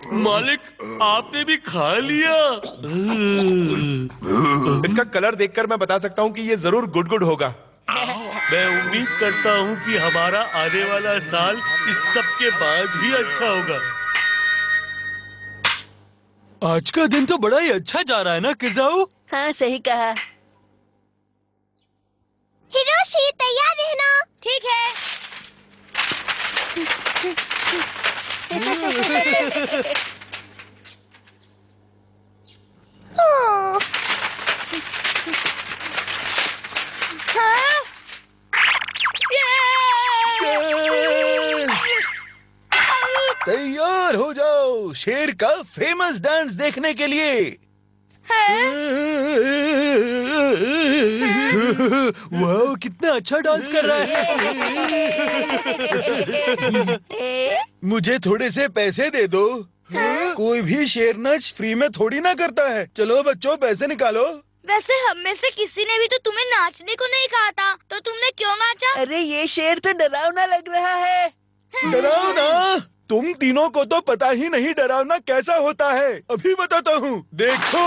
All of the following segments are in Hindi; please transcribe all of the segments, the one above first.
मालिक, आपने भी खा लिया। इसका कलर देखकर मैं बता सकता हूँ कि ये जरूर गुड होगा। मैं उम्मीद करता हूँ कि हमारा आने वाला साल इस सब के बाद ही अच्छा होगा। आज का दिन तो बड़ा ही अच्छा जा रहा है ना किजाऊ? हाँ, सही कहा। हिरोशी, तैयार रहना। ठीक है। ओह। हाँ? तैयार हो जाओ शेर का फेमस डांस देखने के लिए। वाह, कितना अच्छा डांस कर रहा है। मुझे थोड़े से पैसे दे दो। कोई भी शेर नाच फ्री में थोड़ी ना करता है। चलो बच्चों, पैसे निकालो। वैसे हम में से किसी ने भी तो तुम्हें नाचने को नहीं कहा था, तो तुमने क्यों नाचा? अरे ये शेर तो डरावना लग रहा है। डरावना? तुम तीनों को तो पता ही नहीं डरावना कैसा होता है। अभी बताता हूँ, देखो।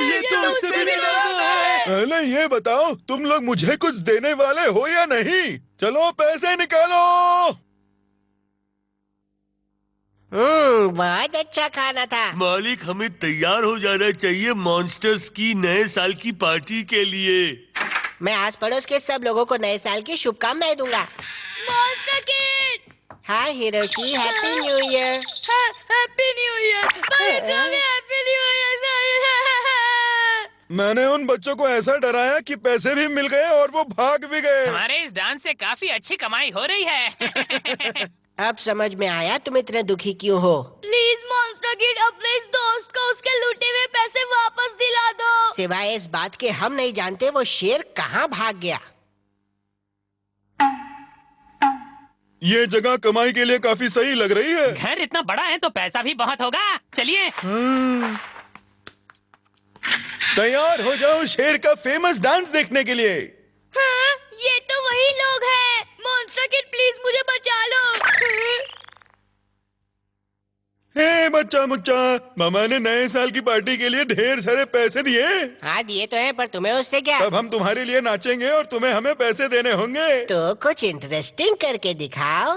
ये तो उससे भी डरावना है। पहले ये बताओ, तुम लोग मुझे कुछ देने वाले हो या नहीं? चलो पैसे निकालो। बहुत अच्छा खाना था। मालिक, हमें तैयार हो जाना चाहिए मॉन्स्टर्स की नए साल की पार्टी के लिए। मैं आस पड़ोस के सब लोगों को नए साल की शुभकामनाएं दूंगा। Monster kid! Hi Hiroshi, happy new year. Happy new year! Happy new year! मैंने उन बच्चों को ऐसा डराया कि पैसे भी मिल गए और वो भाग भी गए। हमारे इस डांस से काफी अच्छी कमाई हो रही है। अब समझ में आया तुम इतने दुखी क्यों हो। प्लीज मॉन्स्टर किड, अपने इस दोस्त को उसके लूटे हुए पैसे वापस दिला दो। सिवाय इस बात के हम नहीं जानते वो शेर कहाँ भाग गया। ये जगह कमाई के लिए काफी सही लग रही है। घर इतना बड़ा है तो पैसा भी बहुत होगा। चलिए। तैयार हो जाओ शेर का फेमस डांस देखने के लिए। हाँ, ये तो वही लोग हैं। मॉन्स्टर किड, प्लीज मुझे बचा लो। हे बच्चा मुच्चा, मामा ने नए साल की पार्टी के लिए ढेर सारे पैसे दिए। हाँ दिए तो है, पर तुम्हें उससे क्या। तब हम तुम्हारे लिए नाचेंगे और तुम्हें हमें पैसे देने होंगे। तो कुछ इंटरेस्टिंग करके दिखाओ।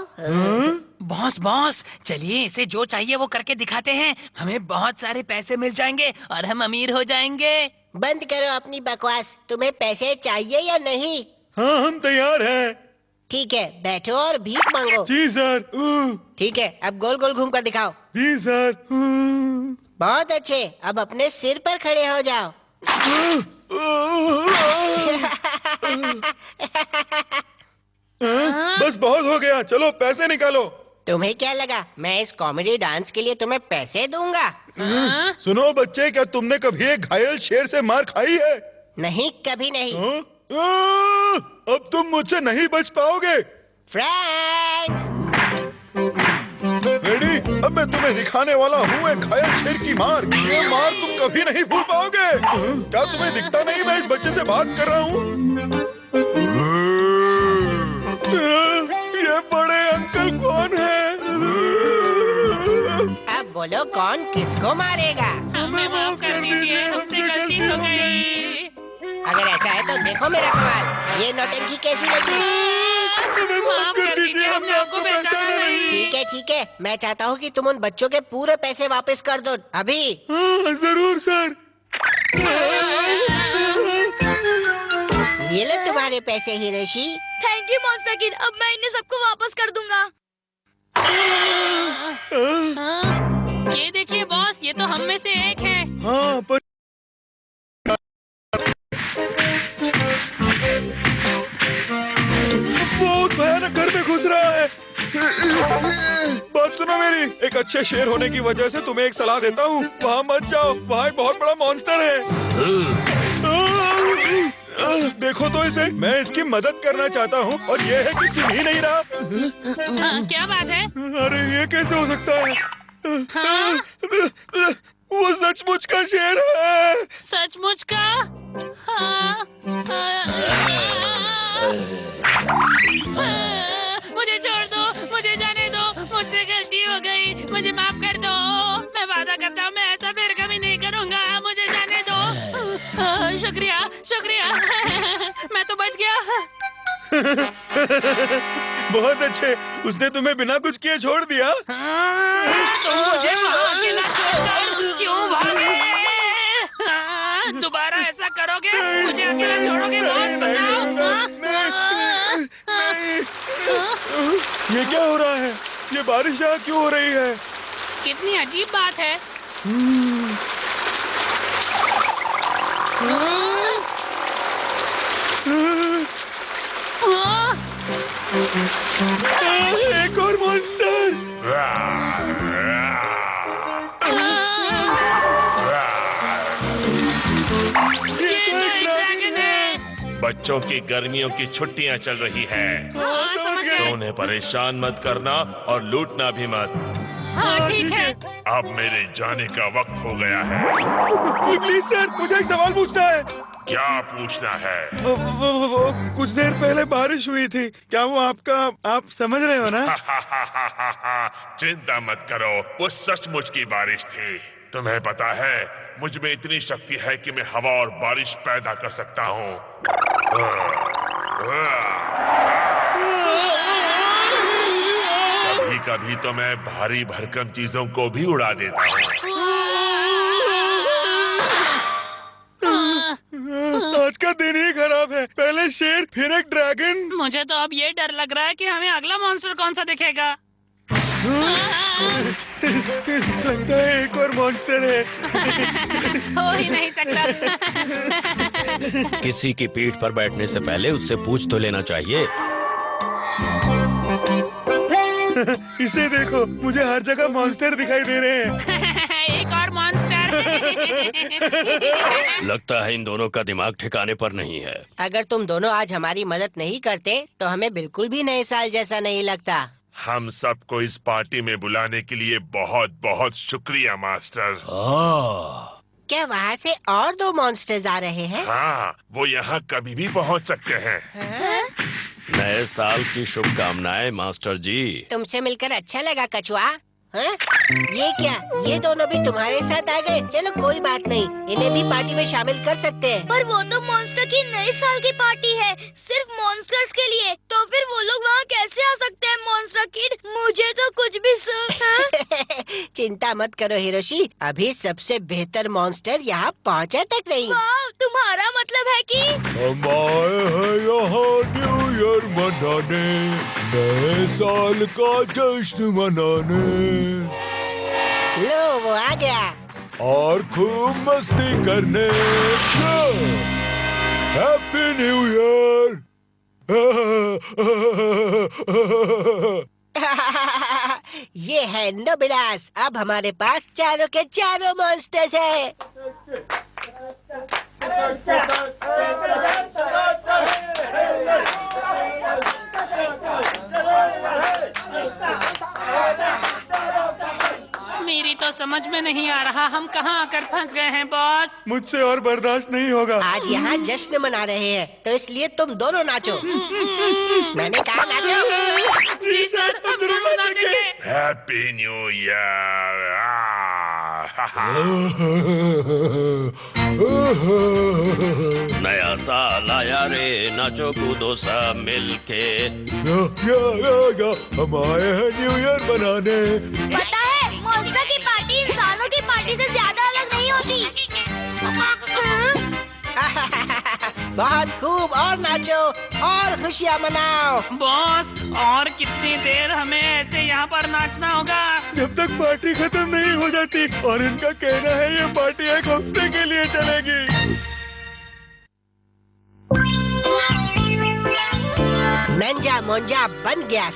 बॉस बॉस, चलिए इसे जो चाहिए वो करके दिखाते हैं। हमें बहुत सारे पैसे मिल जाएंगे और हम अमीर हो जाएंगे। बंद करो अपनी बकवास। तुम्हें पैसे चाहिए या नहीं? हाँ, हम तैयार हैं। ठीक है, बैठो और भीख मांगो। जी सर। ठीक है, अब गोल गोल घूम कर दिखाओ। जी सर। बहुत अच्छे, अब अपने सिर पर खड़े हो जाओ। बस बहुत हो गया, चलो पैसे निकालो। तुम्हें क्या लगा मैं इस कॉमेडी डांस के लिए तुम्हें पैसे दूंगा? सुनो बच्चे, क्या तुमने कभी एक घायल शेर से मार खाई है? नहीं, कभी नहीं। हाँ? अब तुम मुझसे नहीं बच पाओगे। फ्रैंक! रेडी? अब मैं तुम्हें दिखाने वाला हूँ एक घायल शेर की मार। ये मार तुम कभी नहीं भूल पाओगे। क्या तुम्हें दिखता नहीं मैं इस बच्चे से बात कर रहा हूँ? ये बड़े अंकल कौन है? अब बोलो कौन किसको मारेगा? हमें माफ कर दीजिए, हमसे गलती हो गई। अगर ऐसा है तो देखो मेरा कमाल। ये नौटंकी कैसी लगी? माफ कर दीजिए, हमने आपको पहचाना नहीं। ठीक है, मैं चाहता हूँ कि तुम उन बच्चों के पूरे पैसे वापस कर दो अभी। जरूर सर। ये लो तुम्हारे पैसे Hiroshi. Thank you monster kid, अब मैं इन्हें सबको वापस कर दूंगा। ये देखिए बॉस, ये तो हम में से एक है। हाँ, पर बहुत भयानक घर में घुस रहा है। बात सुनो मेरी, एक अच्छे शेर होने की वजह से तुम्हें एक सलाह देता हूँ, वहाँ मत जाओ, वहाँ एक बहुत बड़ा मॉन्स्टर है। देखो तो इसे, मैं इसकी मदद करना चाहता हूँ और ये है कि सुन ही नहीं रहा। क्या बात है? अरे ये कैसे हो सकता है? वो सचमुच का शेर है। सचमुच का? हाँ। शुक्रिया शुक्रिया मैं तो बच गया। बहुत अच्छे, उसने तुम्हें बिना कुछ किए छोड़ दिया। तुम मुझे वहाँ अकेला छोड़कर क्यों भागे? दोबारा ऐसा करोगे? मुझे अकेला छोड़ोगे? बॉस बताओ। ये क्या हो रहा है? ये बारिश यहाँ क्यों हो रही है? कितनी अजीब बात है। एक और मॉन्स्टर। ये तो एक ड्रैगन है। बच्चों की गर्मियों की छुट्टियां चल रही है, समझ गए। तो उन्हें परेशान मत करना और लूटना भी मत। हाँ ठीक है। अब मेरे जाने का वक्त हो गया है। प्लीज सर, मुझे एक सवाल पूछना है। क्या पूछना है? वो कुछ देर पहले बारिश हुई थी, क्या वो आप समझ रहे हो ना? चिंता मत करो, वो सचमुच की बारिश थी। तुम्हें पता है, मुझ में इतनी शक्ति है कि मैं हवा और बारिश पैदा कर सकता हूँ। कभी कभी तो मैं भारी भरकम चीजों को भी उड़ा देता हूँ। आज का दिन ही खराब है, पहले शेर फिर एक ड्रैगन। मुझे तो अब ये डर लग रहा है कि हमें अगला मॉन्स्टर कौन सा दिखेगा। लगता है एक और मॉन्स्टर है। हो ही नहीं सकता। किसी की पीठ पर बैठने से पहले उससे पूछ तो लेना चाहिए। इसे देखो, मुझे हर जगह मॉन्स्टर दिखाई दे रहे हैं। एक और मॉन्स्टर। लगता है इन दोनों का दिमाग ठिकाने पर नहीं है। अगर तुम दोनों आज हमारी मदद नहीं करते तो हमें बिल्कुल भी नए साल जैसा नहीं लगता। हम सबको इस पार्टी में बुलाने के लिए बहुत बहुत शुक्रिया मास्टर। क्या वहाँ से और दो मॉन्स्टर्स आ रहे हैं? हाँ, वो यहाँ कभी भी पहुँच सकते हैं। नए साल की शुभकामनाएं मास्टर जी। तुमसे मिलकर अच्छा लगा कछुआ। हाँ? ये क्या, ये दोनों भी तुम्हारे साथ आ गए? चलो कोई बात नहीं, इन्हें भी पार्टी में शामिल कर सकते हैं। पर वो तो मॉन्स्टर की नए साल की पार्टी है, सिर्फ मॉन्स्टर्स के लिए। तो फिर वो लोग वहाँ कैसे आ सकते हैं मॉन्स्टर किड? मुझे तो कुछ भी चिंता मत करो हिरोशी, अभी सबसे बेहतर मॉन्स्टर यहाँ पहुँचा तक नहीं। वाह, तुम्हारा मतलब है कि हम आए हैं यहाँ न्यू ईयर मनाने, नए साल का जश्न मनाने। लो वो आ गया। और खूब मस्ती करने। Happy new year. ये है नोबिलास। अब हमारे पास चारों के चारों मॉन्स्टर्स हैं। मेरी तो समझ में नहीं आ रहा, हम कहाँ आकर फंस गए हैं बॉस। मुझसे और बर्दाश्त नहीं होगा। आज यहाँ जश्न मना रहे हैं, तो इसलिए तुम दोनों नाचो। मैंने कहा नाचो। जी सर, हम जरूर नाचेंगे। Happy new year. नया साल आया रे, नाचो कूदो सब मिलके। या, हम आए हैं न्यू ईयर मनाने। पता है, मॉन्स्टर की पार्टी इंसानों की पार्टी से ज्यादा अलग नहीं होती। बहुत खूब, और नाचो और खुशियाँ मनाओ। बॉस, और कितनी देर हमें ऐसे यहाँ पर नाचना होगा? जब तक पार्टी खत्म नहीं हो जाती, और इनका कहना है ये पार्टी एक हफ्ते के लिए चलेगी। नंजा मोंजा बन गया।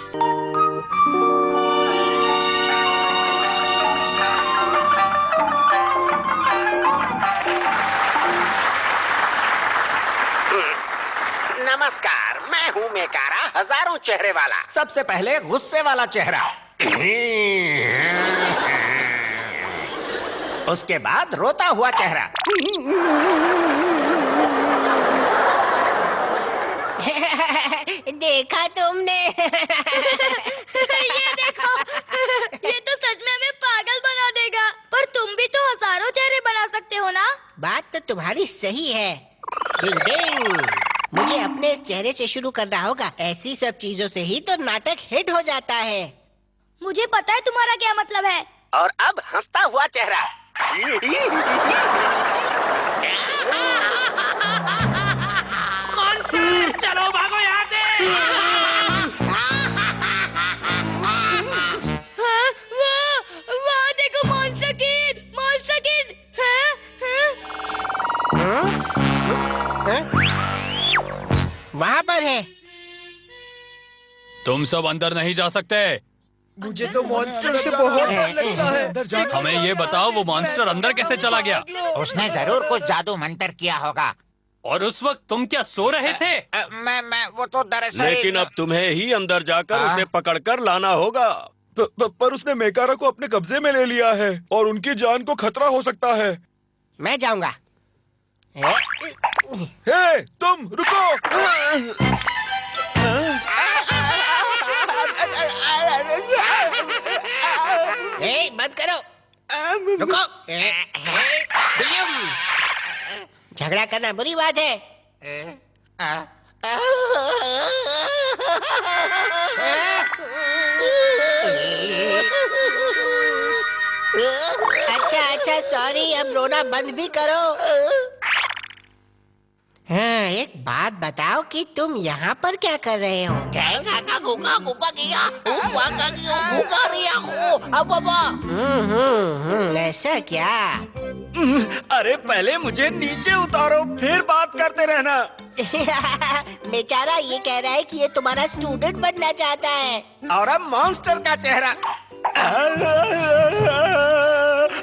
नमस्कार, मैं हूँ मेकारा, हजारों चेहरे वाला। सबसे पहले गुस्से वाला चेहरा, उसके बाद रोता हुआ चेहरा, देखा तुमने? ये देखो, ये तो सच में हमें पागल बना देगा। पर तुम भी तो हजारों चेहरे बना सकते हो ना? बात तो तुम्हारी सही है। डिंग डिंग। मुझे अपने इस चेहरे से शुरू करना होगा। ऐसी सब चीजों से ही तो नाटक हिट हो जाता है। मुझे पता है तुम्हारा क्या मतलब है। और अब हंसता हुआ चेहरा। मॉन्स्टर चलो भागो यहाँ से। हाँ, वो देखो मॉन्स्टर किड। वहाँ पर है। तुम सब अंदर नहीं जा सकते। मुझे तो मॉन्स्टर से बहुत डर लगता है। हमें ये बताओ वो मॉन्स्टर अंदर कैसे चला गया? उसने जरूर कुछ जादू मंतर किया होगा। और उस वक्त तुम क्या सो रहे थे? मैं वो तो दरअसल लेकिन अब तुम्हें ही अंदर जाकर उसे पकड़कर लाना होगा। पर उसने मेकारा को अपने कब्जे में ले लिया है और उनकी जान को खतरा हो सकता है। मैं जाऊंगा। हे, तुम रुको। बंद करो। रुको। झगड़ा करना बुरी बात है। अच्छा सॉरी, अब रोना बंद भी करो। हाँ, एक बात बताओ कि तुम यहाँ पर क्या कर रहे हो? ऐसा क्या? अरे पहले मुझे नीचे उतारो, फिर बात करते रहना। बेचारा ये कह रहा है कि ये तुम्हारा स्टूडेंट बनना चाहता है। और अब मॉन्स्टर का चेहरा।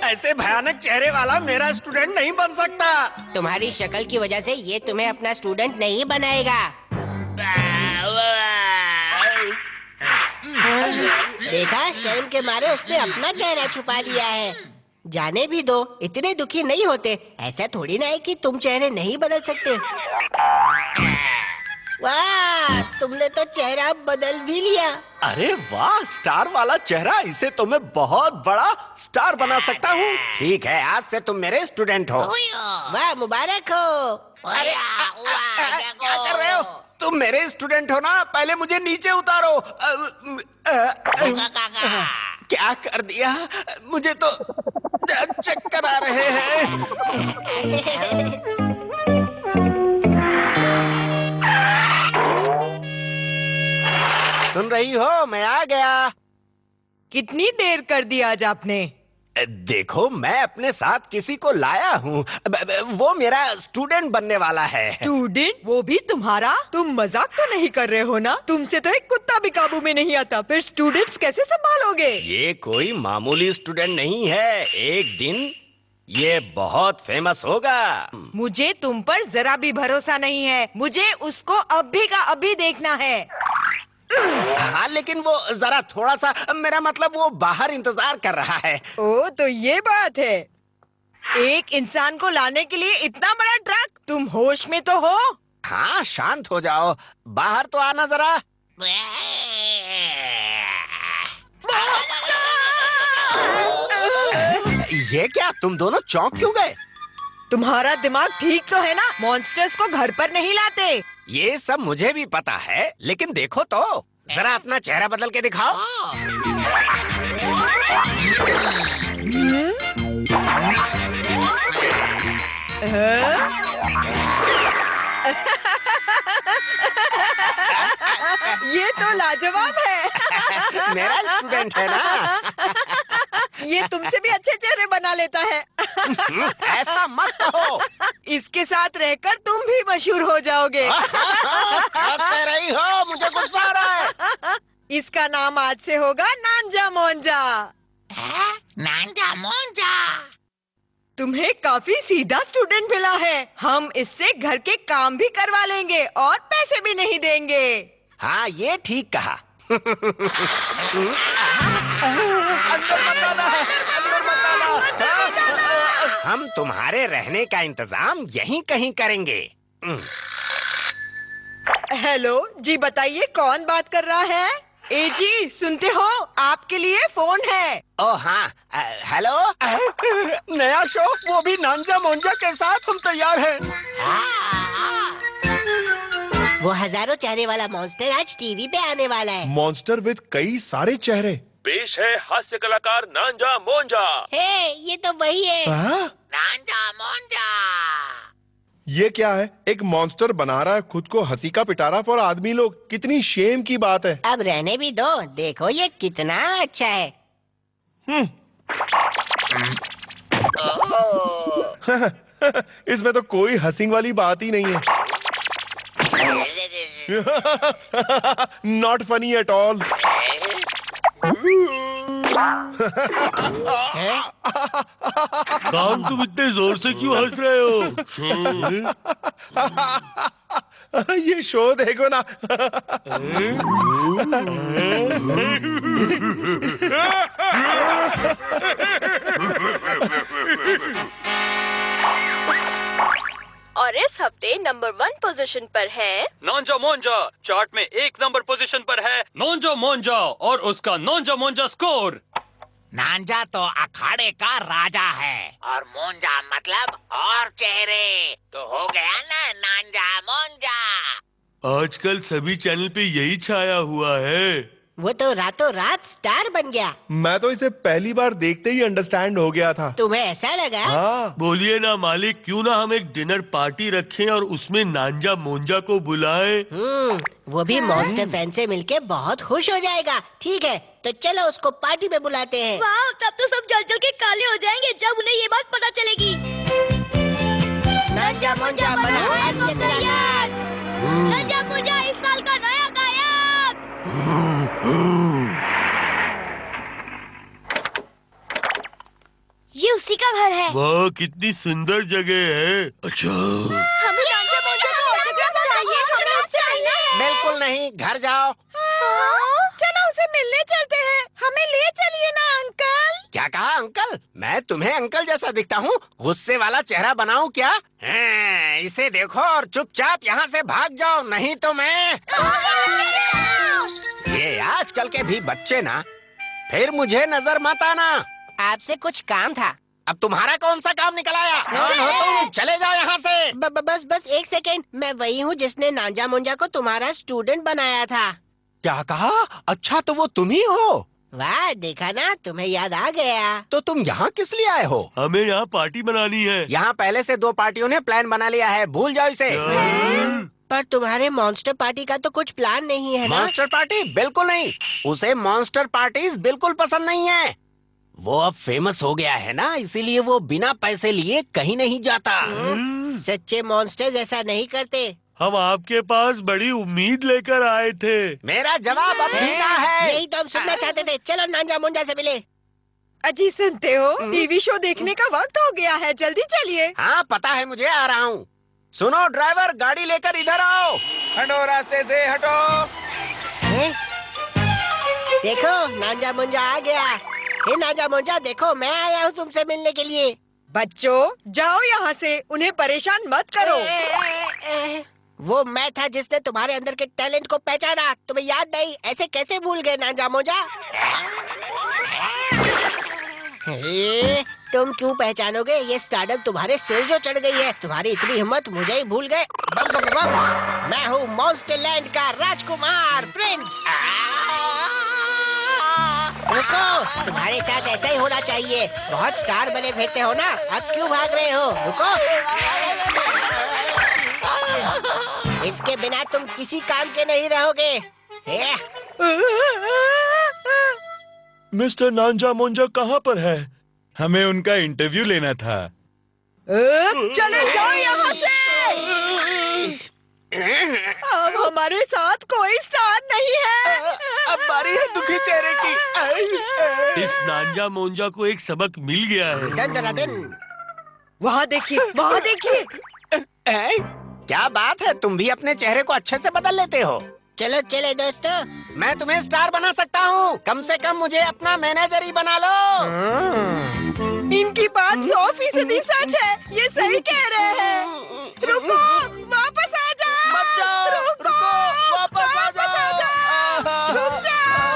ऐसे भयानक चेहरे वाला मेरा स्टूडेंट नहीं बन सकता। तुम्हारी शक्ल की वजह से ये तुम्हें अपना स्टूडेंट नहीं बनाएगा। देखा, शर्म के मारे उसने अपना चेहरा छुपा लिया है। जाने भी दो, इतने दुखी नहीं होते। ऐसा थोड़ी ना है कि तुम चेहरे नहीं बदल सकते। वाह, तुमने तो चेहरा बदल भी लिया। अरे वाह, स्टार वाला चेहरा, इसे तो मैं बहुत बड़ा स्टार बना सकता हूँ। ठीक है, आज से तुम मेरे स्टूडेंट हो। वाह, मुबारक हो। अरे क्या कर रहे हो? तुम मेरे स्टूडेंट हो ना? पहले मुझे नीचे उतारो। क्या कर दिया? मुझे तो चक्कर आ रहे हैं। सुन रही हो? मैं आ गया। कितनी देर कर दी आज आपने? देखो, मैं अपने साथ किसी को लाया हूँ। वो मेरा स्टूडेंट बनने वाला है। स्टूडेंट? वो भी तुम्हारा? तुम मजाक तो नहीं कर रहे हो ना? तुमसे तो एक कुत्ता भी काबू में नहीं आता, फिर स्टूडेंट्स कैसे संभालोगे? ये कोई मामूली स्टूडेंट नहीं है। एक दिन ये बहुत फेमस होगा। मुझे तुम पर जरा भी भरोसा नहीं है। मुझे उसको अभी का अभी देखना है। हाँ, लेकिन वो जरा थोड़ा सा, मेरा मतलब वो बाहर इंतजार कर रहा है। ओ, तो ये बात है। एक इंसान को लाने के लिए इतना बड़ा ट्रक? तुम होश में तो हो? हाँ, शांत हो जाओ। बाहर तो आना जरा। ये क्या, तुम दोनों चौंक क्यों गए? तुम्हारा दिमाग ठीक तो है ना? मॉन्स्टर्स को घर पर नहीं लाते। ये सब मुझे भी पता है, लेकिन देखो तो, जरा अपना चेहरा बदल के दिखाओ। ये तो लाजवाब है। मेरा स्टूडेंट है ना? ये तुमसे भी अच्छे चेहरे बना लेता है। ऐसा मत कहो। इसके साथ रहकर तुम भी मशहूर हो जाओगे। क्या कह रही हो? मुझे गुस्सा आ रहा है। इसका नाम आज से होगा नांजा मोंजा। नांजा मोंजा। तुम्हें काफी सीधा स्टूडेंट मिला है। हम इससे घर के काम भी करवा लेंगे और पैसे भी नहीं देंगे। हाँ, ये ठीक कहा। हम तुम्हारे रहने का इंतजाम यहीं कहीं करेंगे। हेलो जी, बताइए कौन बात कर रहा है? ए जी, सुनते हो? आपके लिए फोन है। ओ हाँ, हेलो। नया शो, वो भी नांजा मोंजा के साथ। हम तैयार हैं। वो हजारों चेहरे वाला मॉन्स्टर आज टीवी पे आने वाला है। मॉन्स्टर विद कई सारे चेहरे। पेश है हास्य कलाकार नांजा मोंजा। हे, ये तो वही है। नांजा मोंजा। ये क्या है? एक मॉन्स्टर बना रहा है खुद को हंसी का पिटारा फॉर आदमी लोग। कितनी शेम की बात है। अब रहने भी दो, देखो ये कितना अच्छा है। इसमें तो कोई हंसिंग वाली बात ही नहीं है। Not funny at all. काम तुम इतने जोर से क्यों हंस रहे हो? ये शो देखो ना। और इस हफ्ते नंबर 1 पोजीशन पर है नॉन्जा मोंजा। चार्ट में 1 नंबर पोजीशन पर है नॉन्जा मोंजा और उसका नॉन्जा मोंजा स्कोर। नांजा तो अखाड़े का राजा है और मोंजा मतलब और चेहरे। तो हो गया ना नांजा मोंजा। आजकल सभी चैनल पे यही छाया हुआ है। वो तो रातों रात स्टार बन गया। मैं तो इसे पहली बार देखते ही अंडरस्टैंड हो गया था। तुम्हें ऐसा लगा? हाँ। बोलिए ना मालिक, क्यों ना हम एक डिनर पार्टी रखें और उसमें नांजा मोंजा को बुलाएं। वो भी मॉन्स्टर फैन से मिलके बहुत खुश हो जाएगा। ठीक है, तो चलो उसको पार्टी में बुलाते हैं। वाह, तब तो सब जल जल के काले हो जाएंगे जब उन्हें ये बात पता चलेगी। नांजा मोंजा बना हास्य कलाकार। नांजा मोंजा इस साल का नया गायक। ये उसी का घर है। वाह, कितनी सुंदर जगह है। अच्छा, हमें नांजा मोंजा का ऑटोग्राफ चाहिए। हमें चाहिए। बिल्कुल नहीं, घर जाओ। चलो उसे मिलने चलते हैं। हमें ले चलिए ना अंकल। क्या कहा अंकल? मैं तुम्हें अंकल जैसा दिखता हूँ? गुस्से वाला चेहरा बनाऊं क्या? इसे देखो और चुपचाप यहाँ से भाग जाओ, नहीं तो मैं। ये आजकल के भी बच्चे ना, फिर मुझे नजर मत आना। आपसे कुछ काम था। अब तुम्हारा कौन सा काम निकल आया? कौन हो तुम? चले जाओ यहाँ से। बस 1 सेकेंड। मैं वही हूँ जिसने नांजा मोंजा को तुम्हारा स्टूडेंट बनाया था। क्या कहा? अच्छा, तो वो तुम ही हो। वाह, देखा ना, तुम्हें याद आ गया। तो तुम यहाँ किस लिए आए हो? हमें यहाँ पार्टी बनानी है। यहाँ पहले से 2 पार्टियों ने प्लान बना लिया है, भूल जाओ इसे। पर तुम्हारे मॉन्स्टर पार्टी का तो कुछ प्लान नहीं है ना? Monster party? बिल्कुल नहीं। उसे मॉन्स्टर पार्टीज बिल्कुल पसंद नहीं है। वो अब फेमस हो गया है ना, इसीलिए वो बिना पैसे लिए कहीं नहीं जाता। सच्चे मॉन्स्टर्स ऐसा नहीं करते। हम आपके पास बड़ी उम्मीद लेकर आए थे। मेरा जवाब अब भी ना है। यही तो हम सुनना चाहते थे। चलो नांजा मोंजा से मिले। अजी सुनते हो? टीवी शो देखने का वक्त हो गया है, जल्दी चलिए। हाँ पता है मुझे, आ रहा हूँ। सुनो ड्राइवर, गाड़ी लेकर इधर आओ। हटो रास्ते से, हटो। देखो नांजा मुंजा आ गया। हे नांजा मुंजा, देखो मैं आया हूँ तुमसे मिलने के लिए। बच्चों जाओ यहाँ से, उन्हें परेशान मत करो। वो मैं था जिसने तुम्हारे अंदर के टैलेंट को पहचाना। तुम्हें याद नहीं? ऐसे कैसे भूल गए नांजा मुंजा? तुम क्यों पहचानोगे? ये स्टारडम तुम्हारे सिर जो चढ़ गई है। तुम्हारी इतनी हिम्मत, मुझे ही भूल गए। बम बम बम। मैं हूँ मॉन्स्टरलैंड का राजकुमार प्रिंस। रुको, तुम्हारे साथ ऐसा ही होना चाहिए। बहुत स्टार बने फिरते हो ना, अब क्यों भाग रहे हो? रुको, इसके बिना तुम किसी काम के नहीं रहोगे। मिस्टर नांजा मोंजा कहाँ पर है? हमें उनका इंटरव्यू लेना था। चले जाओ यहाँ से। अब हमारे साथ कोई स्टार नहीं है। अब बारी है दुखी चेहरे की। इस नांजा मोंजा को एक सबक मिल गया है। दन दन दन। वहाँ देखिए, वहाँ देखिए। क्या बात है, तुम भी अपने चेहरे को अच्छे से बदल लेते हो। चलो चले दोस्तों। मैं तुम्हें स्टार बना सकता हूँ। कम से कम मुझे अपना मैनेजर ही बना लो। इनकी बात 100% सच है। ये सही कह रहे हैं। रुको, वापस आ जाओ। मत जाओ। रुको, वापस आ जाओ। रुक जाओ।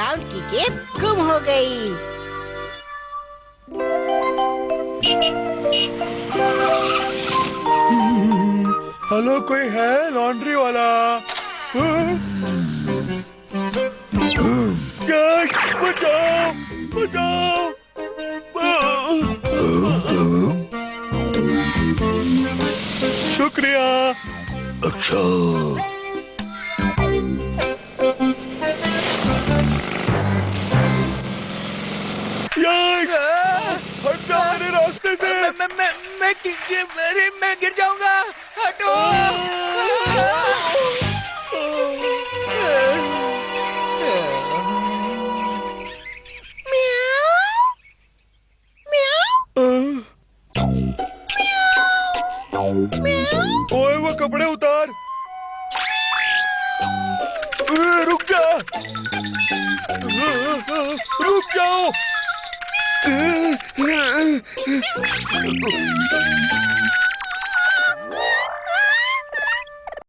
डिस्काउंट की केप गुम हो गई। हेलो, कोई है लॉन्ड्री वाला? बचाओ बचाओ। शुक्रिया। अच्छा, हट जाओ मेरे रास्ते से। मैं गिर जाऊंगा। हटो। ओए, वो कपड़े उतार। रुक जा, रुक जाओ।